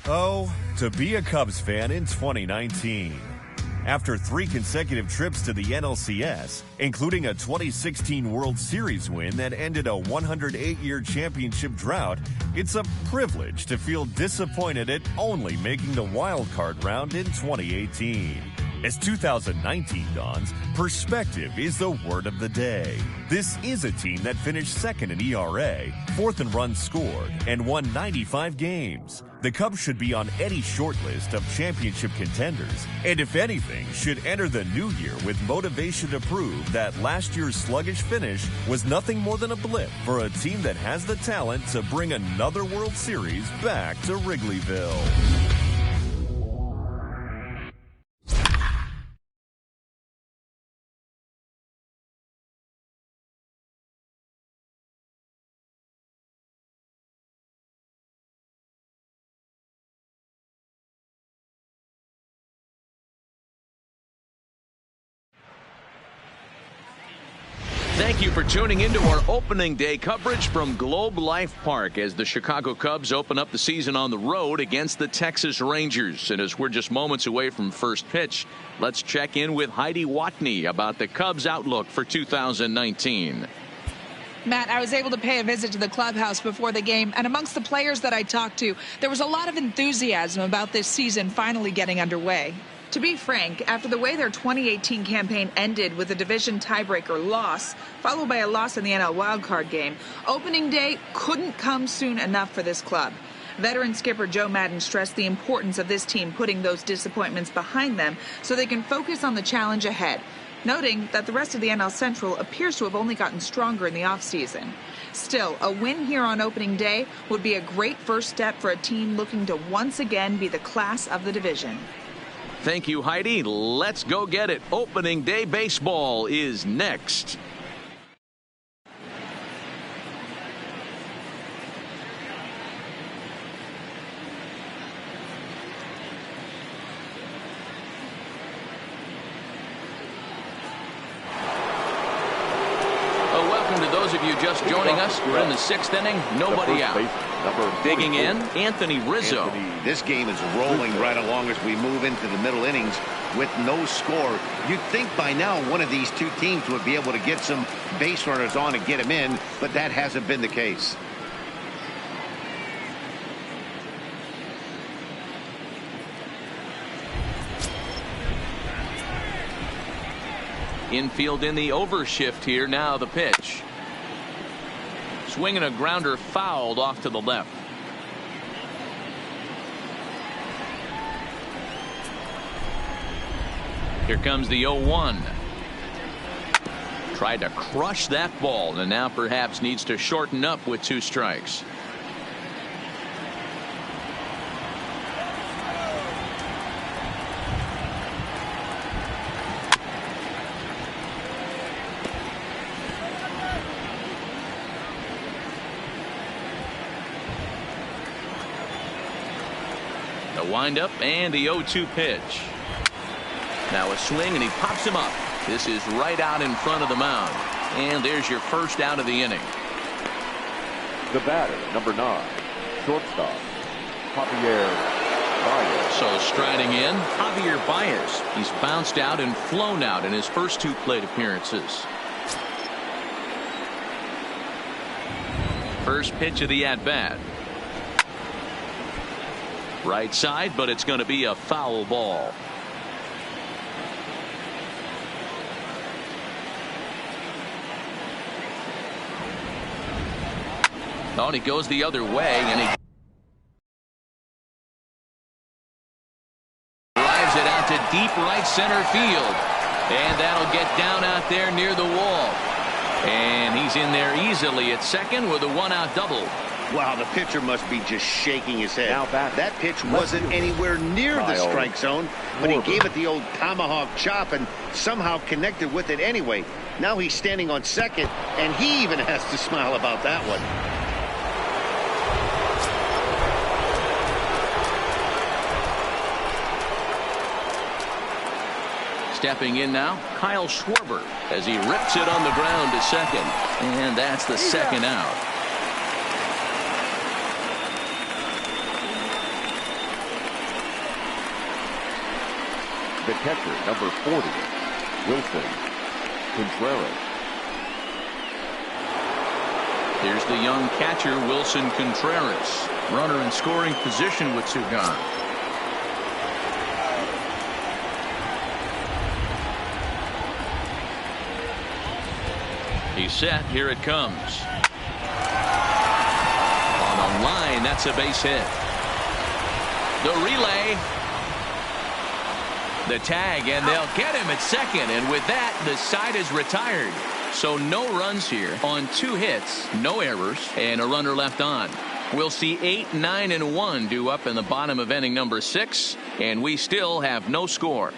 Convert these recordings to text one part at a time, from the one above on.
Oh, to be a Cubs fan in 2019. After 3 consecutive trips to the NLCS, including a 2016 World Series win that ended a 108-year championship drought, it's a privilege to feel disappointed at only making the wild card round in 2018. As 2019 dawns, perspective is the word of the day. This is a team that finished second in ERA, fourth in runs scored, and won 95 games. The Cubs should be on any shortlist of championship contenders, and if anything, should enter the new year with motivation to prove that last year's sluggish finish was nothing more than a blip for a team that has the talent to bring another World Series back to Wrigleyville. Thank you for tuning into our opening day coverage from Globe Life Park as the Chicago Cubs open up the season on the road against the Texas Rangers. And as we're just moments away from first pitch, let's check in with Heidi Watney about the Cubs' outlook for 2019. Matt, I was able to pay a visit to the clubhouse before the game, and amongst the players that I talked to, there was a lot of enthusiasm about this season finally getting underway. To be frank, after the way their 2018 campaign ended with a division tiebreaker loss, followed by a loss in the NL wildcard game, opening day couldn't come soon enough for this club. Veteran skipper Joe Maddon stressed the importance of this team putting those disappointments behind them so they can focus on the challenge ahead, noting that the rest of the NL Central appears to have only gotten stronger in the offseason. Still, a win here on opening day would be a great first step for a team looking to once again be the class of the division. Thank you, Heidi. Let's go get it. Opening day baseball is next. Welcome to those of you just joining us. We're in the 6th inning. Nobody out. Digging in, Anthony Rizzo. This game is rolling right along as we move into the middle innings with no score. You'd think by now one of these two teams would be able to get some base runners on and get them in, but that hasn't been the case. Infield in the overshift here. Now the pitch. Swinging a grounder fouled off to the left. Here comes the 0-1. Tried to crush that ball and now perhaps needs to shorten up with 2 strikes. Windup and the 0-2 pitch. Now a swing and he pops him up. This is right out in front of the mound. And there's your first out of the inning. The batter, number 9, shortstop, Javier Baez. So striding in, Javier Baez. He's bounced out and flown out in his first 2 plate appearances. First pitch of the at-bat. Right side, but it's going to be a foul ball. Oh, and he goes the other way, and he drives it out to deep right center field. And that'll get down out there near the wall. And he's in there easily at second with a 1-out double. Wow, the pitcher must be just shaking his head. That pitch wasn't anywhere near the strike zone, but he gave it the old tomahawk chop and somehow connected with it anyway. Now he's standing on second, and he even has to smile about that one. Stepping in now, Kyle Schwarber as he rips it on the ground to second. And that's the second out. The catcher, number 40, Wilson Contreras. Here's the young catcher, Wilson Contreras. Runner in scoring position with two gone. He's set. Here it comes. On the line, that's a base hit. The relay. The tag, and they'll get him at second. And with that, the side is retired. So no runs here on 2 hits, no errors, and a runner left on. We'll see 8, 9, and 1 due up in the bottom of inning number 6, and we still have no score.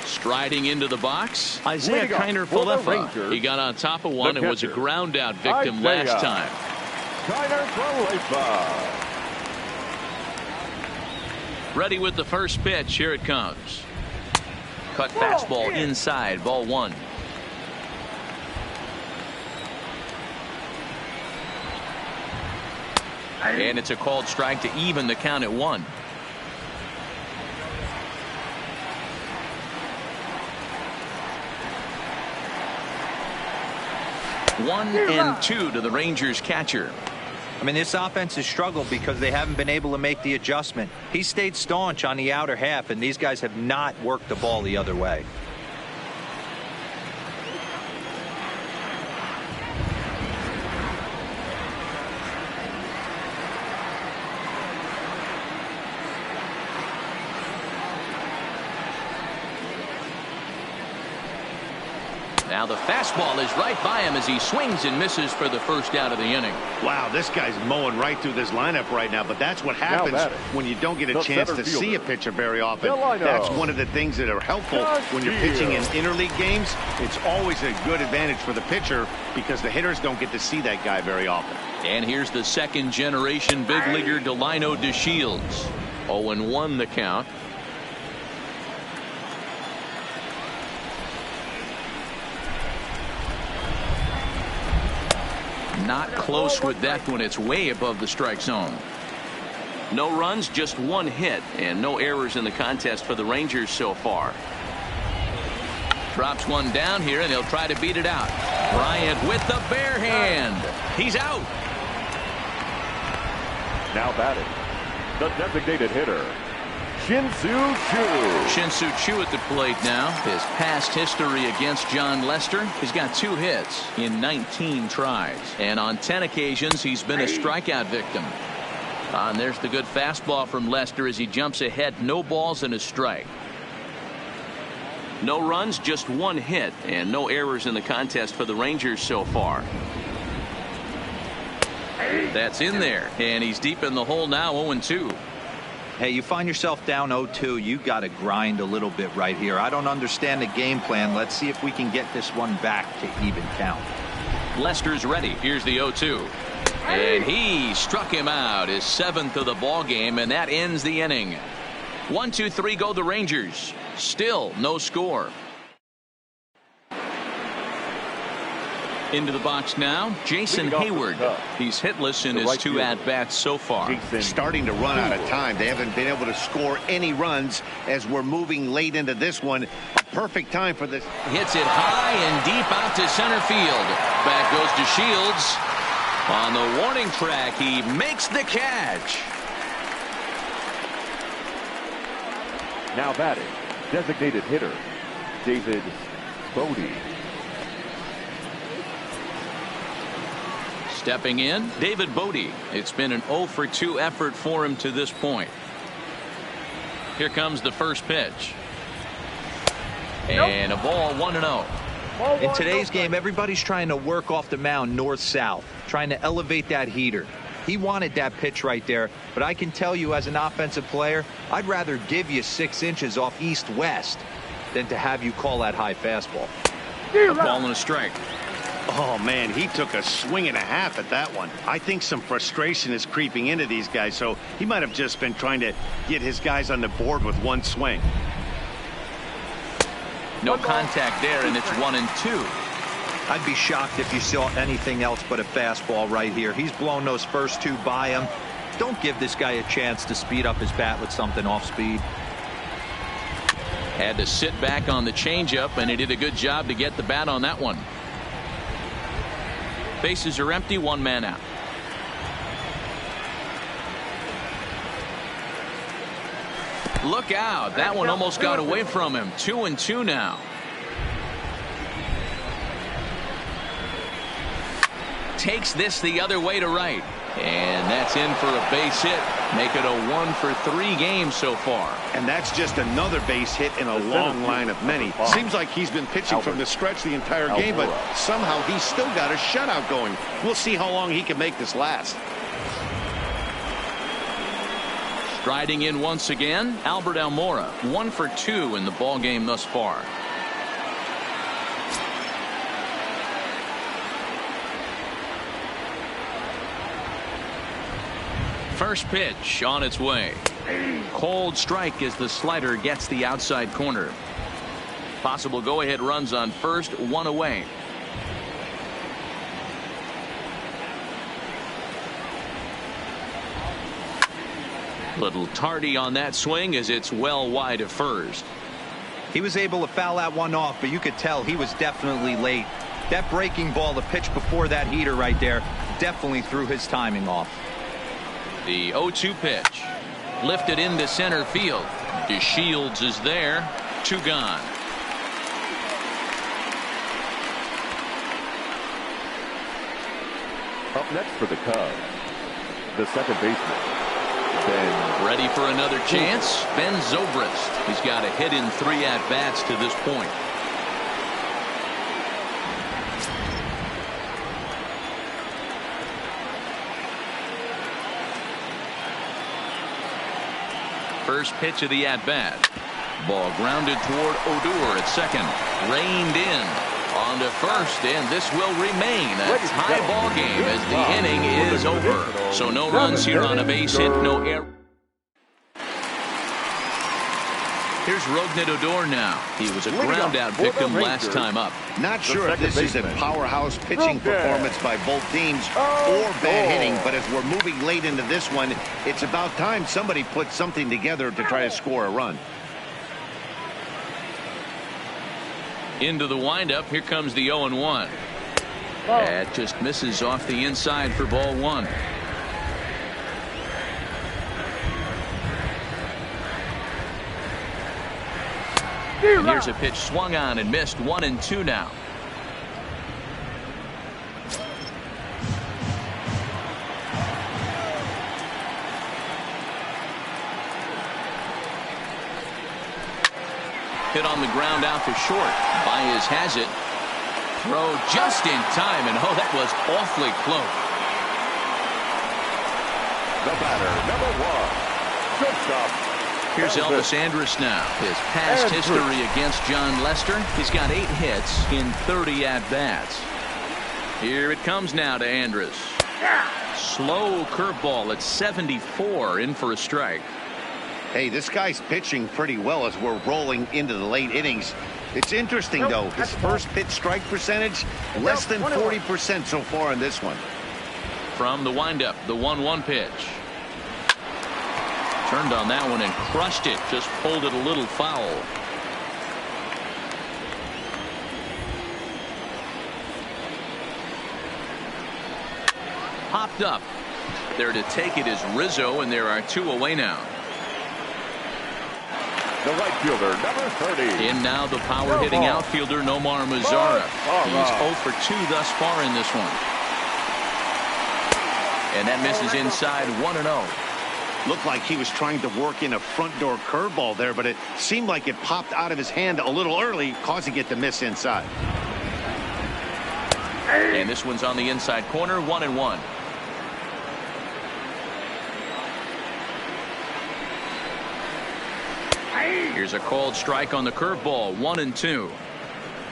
Striding into the box, Isaiah Kiner-Falefa. He got on top of one and was a ground out victim last time. Kiner-Falefa. Ready with the first pitch. Here it comes. Cut fastball inside, ball 1. And it's a called strike to even the count at 1. One and 2 to the Rangers catcher. I mean, this offense has struggled because they haven't been able to make the adjustment. He stayed staunch on the outer half, and these guys have not worked the ball the other way. Now the fastball is right by him as he swings and misses for the first out of the inning. Wow, this guy's mowing right through this lineup right now, but that's what happens when you don't get a chance to see a pitcher very often. That's one of the things that are helpful when you're pitching in interleague games. It's always a good advantage for the pitcher because the hitters don't get to see that guy very often. And here's the second generation big leaguer Delino DeShields. 0-1 the count. Not close with that one. It's way above the strike zone. No runs, just 1 hit, and no errors in the contest for the Rangers so far. Drops one down here, and they'll try to beat it out. Bryant with the bare hand. He's out. Now batting, the designated hitter, Shin-Soo Choo. Shin-Soo Choo at the plate now. His past history against John Lester. He's got 2 hits in 19 tries. And on 10 occasions, he's been a strikeout victim. And there's the good fastball from Lester as he jumps ahead. No balls and a strike. No runs, just 1 hit, and no errors in the contest for the Rangers so far. That's in there, and he's deep in the hole now, 0-2. Hey, you find yourself down 0-2, you got to grind a little bit right here. I don't understand the game plan. Let's see if we can get this one back to even count. Lester's ready. Here's the 0-2. And he struck him out, his 7th of the ball game, and that ends the inning. 1, 2, 3 go the Rangers. Still no score. Into the box now, Jason Hayward. He's hitless in his 2 at-bats so far. Starting to run out of time. They haven't been able to score any runs as we're moving late into this one. A perfect time for this. Hits it high and deep out to center field. Back goes to Shields. On the warning track, he makes the catch. Now batting, designated hitter, David Bodie. Stepping in, David Bodie. It's been an 0-for-2 effort for him to this point. Here comes the first pitch. And a ball, 1-0. In today's game, everybody's trying to work off the mound north-south, trying to elevate that heater. He wanted that pitch right there, but I can tell you as an offensive player, I'd rather give you 6 inches off east-west than to have you call that high fastball. A ball and a strike. Oh, man, he took a swing and a half at that one. I think some frustration is creeping into these guys, so he might have just been trying to get his guys on the board with 1 swing. No contact there, and it's 1-2. I'd be shocked if you saw anything else but a fastball right here. He's blown those first 2 by him. Don't give this guy a chance to speed up his bat with something off speed. Had to sit back on the changeup, and he did a good job to get the bat on that one. Bases are empty, one man out. Look out. That one almost got away from him. 2-2 now. Takes this the other way to right. And that's in for a base hit. Make it a 1-for-3 game so far. And that's just another base hit in a long line of many. Seems like he's been pitching from the stretch the entire game, but somehow he's still got a shutout going. We'll see how long he can make this last. Striding in once again, Albert Almora, 1 for 2 in the ball game thus far. First pitch on its way. Cold strike as the slider gets the outside corner. Possible go-ahead runs on first, one away. Little tardy on that swing as it's well wide of first. He was able to foul that one off, but you could tell he was definitely late. That breaking ball, the pitch before that heater right there, definitely threw his timing off. The 0-2 pitch. Lifted into center field. DeShields is there. 2 gone. Up next for the Cubs, the second baseman, Ben. Ready for another chance? Ben Zobrist. He's got a hit in 3 at-bats to this point. First pitch of the at-bat. Ball grounded toward Odor at second. Reined in. On to first, and this will remain a tie ball game as the inning is over. So no runs here on a base hit, no error. Here's Rougned Odor now. He was a ground-out victim last time up. Not sure if this is a powerhouse pitching performance by both teams or bad hitting, but as we're moving late into this one, it's about time somebody put something together to try to score a run. Into the windup. Here comes the 0-1. That just misses off the inside for ball 1. And here's a pitch swung on and missed. 1-2 now. Hit on the ground out to short. Baez has it. Throw just in time, and oh, that was awfully close. The batter, number 1, shortstop. Here's Elvis Andrus now. His past history against John Lester. He's got 8 hits in 30 at-bats. Here it comes now to Andrus. Slow curveball at 74, in for a strike. Hey, this guy's pitching pretty well as we're rolling into the late innings. It's interesting, though. His first pitch strike percentage, less than 40% so far in this one. From the windup, the 1-1 pitch. Turned on that one and crushed it. Just pulled it a little foul. Popped up. There to take it is Rizzo, and there are 2 away now. The right fielder, number 30. In now the power-hitting outfielder, Nomar Mazara. He's 0 for 2 thus far in this one. And that misses inside 1-0. Looked like he was trying to work in a front-door curveball there, but it seemed like it popped out of his hand a little early, causing it to miss inside. And this one's on the inside corner, 1-1. Here's a called strike on the curveball, 1-2.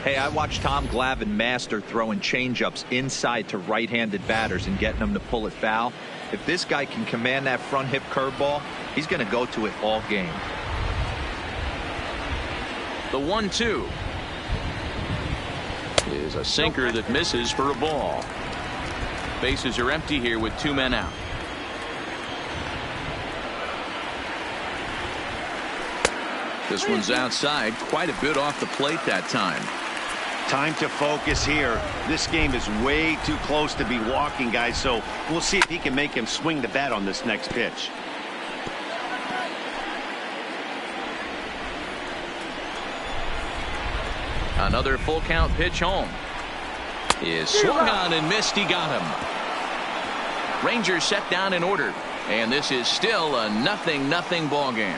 Hey, I watched Tom Glavine master throwing changeups inside to right-handed batters and getting them to pull it foul. If this guy can command that front hip curveball, he's going to go to it all game. The 1-2 is a sinker that misses for a ball. Bases are empty here with 2 men out. This one's outside, quite a bit off the plate that time. Time to focus here. This game is way too close to be walking, guys, so we'll see if he can make him swing the bat on this next pitch. Another full count pitch home. Is swung on and missed. He got him. Rangers set down in order, and this is still a 0-0 ball game.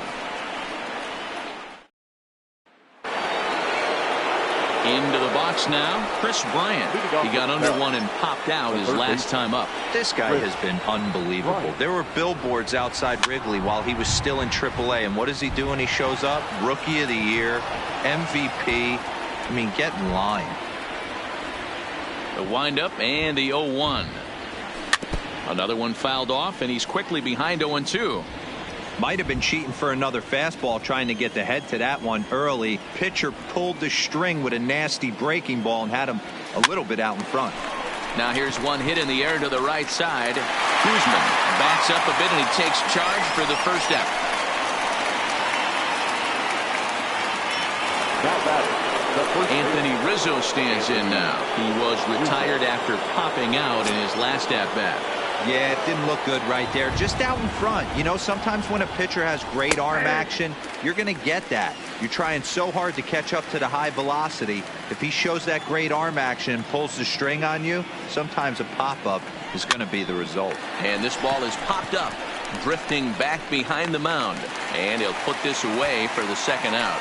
Into the box now, Chris Bryant. He got under one and popped out his last time up. This guy has been unbelievable. There were billboards outside Wrigley while he was still in AAA, and what is he doing? He shows up, Rookie of the Year, MVP. I mean, get in line. The windup and the 0-1. Another one fouled off, and he's quickly behind 0-2. Might have been cheating for another fastball, trying to get the head to that one early. Pitcher pulled the string with a nasty breaking ball and had him a little bit out in front. Now here's one hit in the air to the right side. Kuzman backs up a bit, and he takes charge for the first out. Anthony Rizzo stands in now. He was retired after popping out in his last at-bat. Yeah, it didn't look good right there. Just out in front. You know, sometimes when a pitcher has great arm action, you're going to get that. You're trying so hard to catch up to the high velocity. If he shows that great arm action and pulls the string on you, sometimes a pop-up is going to be the result. And this ball is popped up, drifting back behind the mound. And he'll put this away for the second out.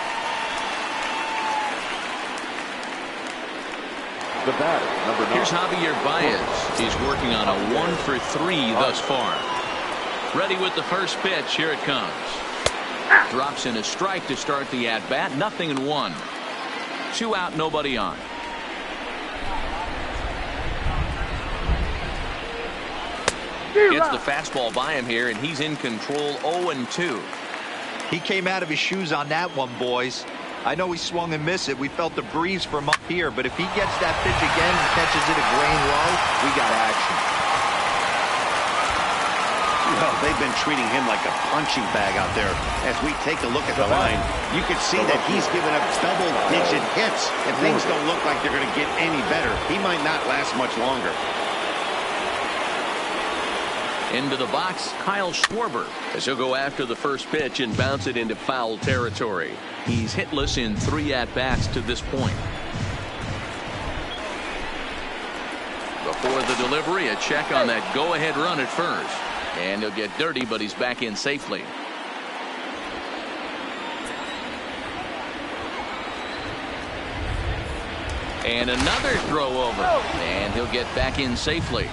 The batter, number 9. Here's Javier Baez. He's working on a 1-for-3 thus far. Ready with the first pitch. Here it comes. Drops in a strike to start the at-bat. 0-1. 2 out, nobody on. Gets the fastball by him here, and he's in control. 0-2. He came out of his shoes on that one, boys. I know he swung and missed it. We felt the breeze from up here, but if he gets that pitch again and catches it a grain low, we got action. Well, they've been treating him like a punching bag out there. As we take a look at the line, you can see that he's given up double-digit hits. If things don't look like they're going to get any better, he might not last much longer. Into the box, Kyle Schwarber, as he'll go after the first pitch and bounce it into foul territory. He's hitless in 3 at-bats to this point. Before the delivery, a check on that go-ahead run at first. And he'll get dirty, but he's back in safely. And another throw over. And he'll get back in safely.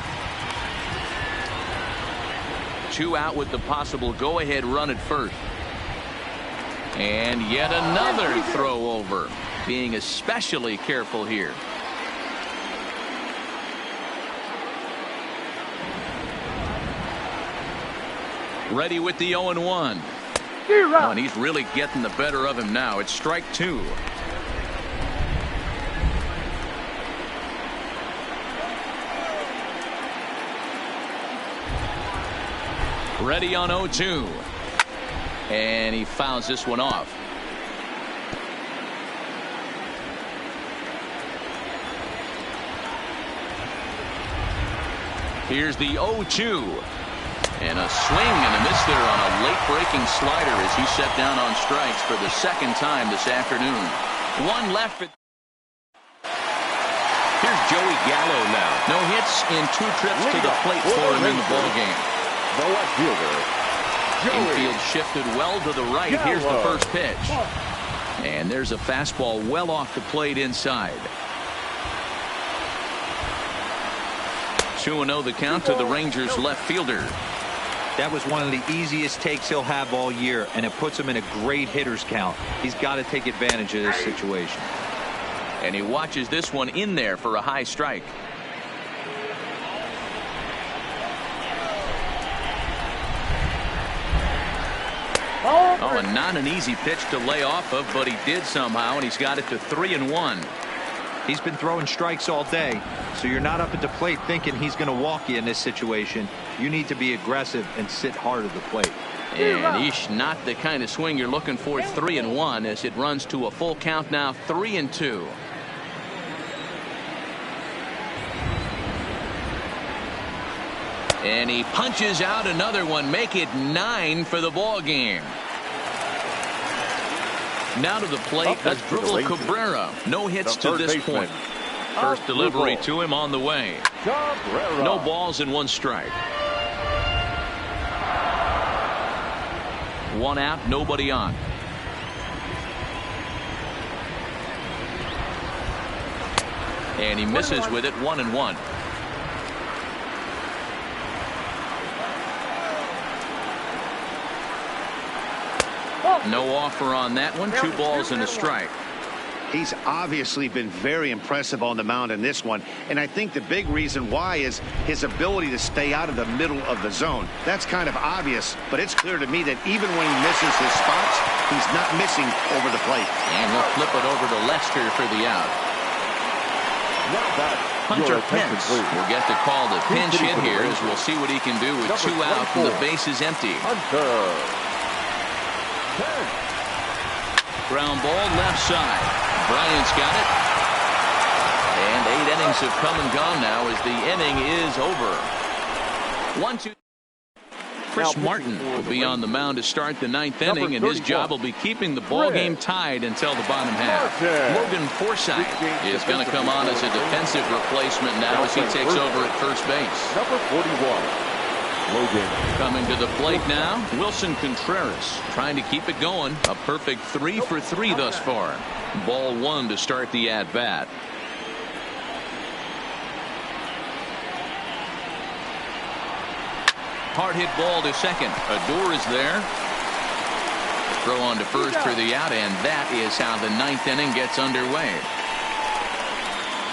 2 out with the possible go-ahead run at first. And yet another throw over. Being especially careful here. Ready with the 0-1. Oh, and he's really getting the better of him now. It's strike 2. Ready on 0-2. And he fouls this one off. Here's the 0-2. And a swing and a miss there on a late breaking slider as he set down on strikes for the second time this afternoon. 1 left. Here's Joey Gallo now. No hits in 2 trips to the plate for him in the ballgame. The left fielder, Infield shifted well to the right. Here's the first pitch. And there's a fastball well off the plate inside. 2-0 the count to the Rangers left fielder. That was one of the easiest takes he'll have all year, and it puts him in a great hitter's count. He's got to take advantage of this situation. And he watches this one in there for a high strike. Oh, and not an easy pitch to lay off of, but he did somehow, and he's got it to 3-1. He's been throwing strikes all day, so you're not up at the plate thinking he's going to walk you in this situation. You need to be aggressive and sit hard at the plate. And he's not the kind of swing you're looking for. 3-1 as it runs to a full count now. 3-2. And he punches out another one. Make it 9 for the ball game. Now to the plate, Asdrubal Cabrera. No hits to this point. First delivery to him on the way. No balls and 1 strike. 1 out, nobody on. And he misses with it. 1-1. No offer on that one. 2 balls and a strike. He's obviously been very impressive on the mound in this one, and I think the big reason why is his ability to stay out of the middle of the zone. That's kind of obvious, but it's clear to me that even when he misses his spots, he's not missing over the plate. And he'll flip it over to Lester for the out. Hunter Pence will get the call to pinch hit here, as we'll see what he can do with 2 out and the base is empty. Ground ball left side. Bryant's got it. And 8 innings have come and gone now as the inning is over. 1-2. Chris Martin will be on the mound to start the 9th inning, and his job will be keeping the ball game tied until the bottom half. Logan Forsythe is going to come on as a defensive replacement now as he takes over at first base. Number 41. Logan. Coming to the plate now, Wilson Contreras trying to keep it going. A perfect 3 for 3 thus far. Ball 1 to start the at-bat. Hard hit ball to second. Adore is there. Throw on to first for the out, and that is how the 9th inning gets underway.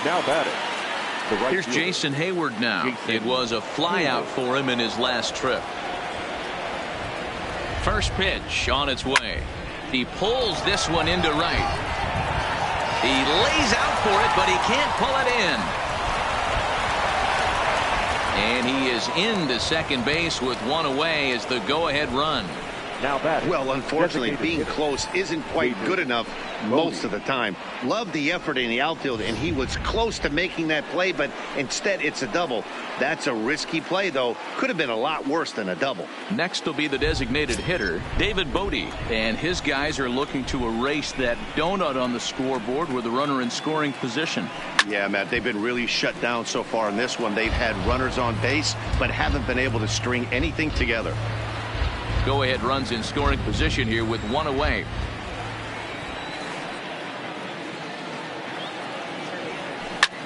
Now batting. Here's Jason Hayward now. It was a flyout for him in his last trip. First pitch on its way. He pulls this one into right. He lays out for it, but he can't pull it in. And he is into second base with 1 away as the go-ahead run. Now batting. Well, unfortunately, being close isn't quite good enough most of the time. Loved the effort in the outfield, and he was close to making that play, but instead it's a double. That's a risky play, though. Could have been a lot worse than a double. Next will be the designated hitter, David Bodie, and his guys are looking to erase that donut on the scoreboard with a runner in scoring position. Yeah, Matt, they've been really shut down so far in this one. They've had runners on base, but haven't been able to string anything together. Go-ahead runs in scoring position here with 1 away.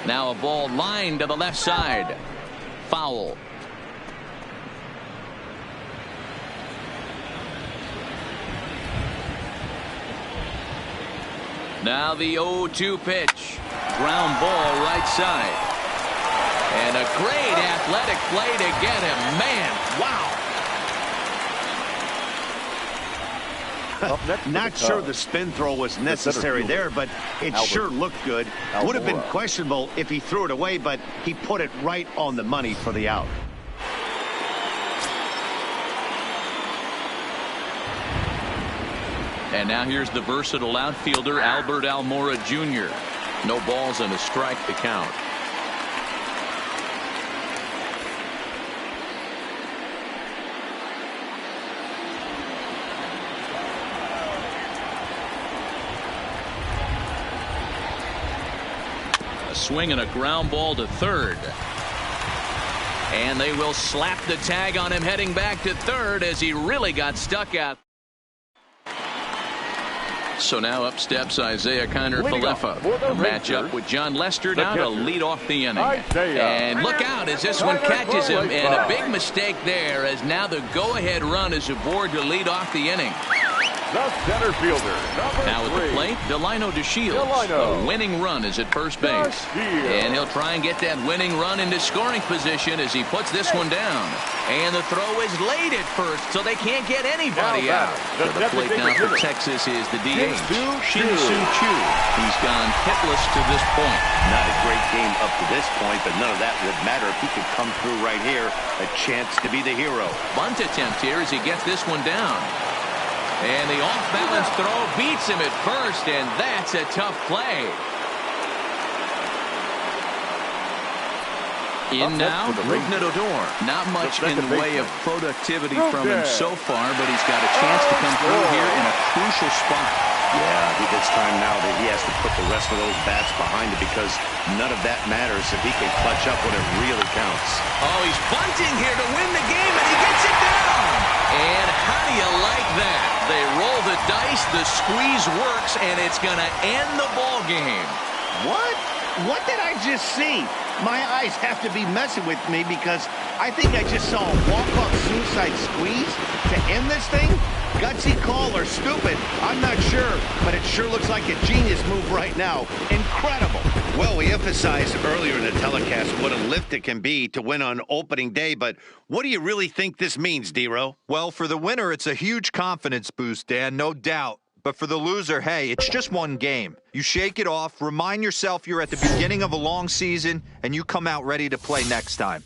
Now a ball lined to the left side. Foul. Now the 0-2 pitch. Ground ball right side. And a great athletic play to get him. Man, wow. Not sure the spin throw was necessary there, but it sure looked good. Would have been questionable if he threw it away, but he put it right on the money for the out. And now here's the versatile outfielder, Albert Almora Jr. No balls and a strike to count. A swing and a ground ball to third. And they will slap the tag on him heading back to third as he really got stuck out. So now up steps Isaiah Kiner-Falefa. Matchup with John Lester now to lead off the inning. And look out as this one catches him, and a big mistake there as now the go-ahead run is aboard to lead off the inning. the center fielder, number Now at the 3. plate, Delino DeShields. Delino. A winning run is at first base. DeShields. And he'll try and get that winning run into scoring position as he puts this one down. And the throw is late at first, so they can't get anybody Now out. the To the plate now for hitter. Texas is the DH, Shin-Soo Shin-Soo. He's gone hitless to this point. Not a great game up to this point, but none of that would matter if he could come through right here. A chance to be the hero. Bunt attempt here as he gets this one down. And the off-balance throw beats him at first, and that's a tough play. In now, Rougned Odor. Not much in the way of productivity from him so far, but he's got a chance to come through here in a crucial spot. Yeah, I think it's time now that he has to put the rest of those bats behind it because none of that matters if he can clutch up when it really counts. Oh, he's bunting here to win the game, and he gets it down. And how do you like that? They roll the dice, the squeeze works, and it's going to end the ball game. What? What did I just see? My eyes have to be messing with me because I think I just saw a walk-off suicide squeeze to end this thing. Gutsy call or stupid, I'm not sure, but it sure looks like a genius move right now. Incredible. Well, we emphasized earlier in the telecast what a lift it can be to win on opening day, but what do you really think this means, D-Row? Well, for the winner, it's a huge confidence boost, Dan, no doubt. But for the loser, hey, it's just one game. You shake it off, remind yourself you're at the beginning of a long season, and you come out ready to play next time.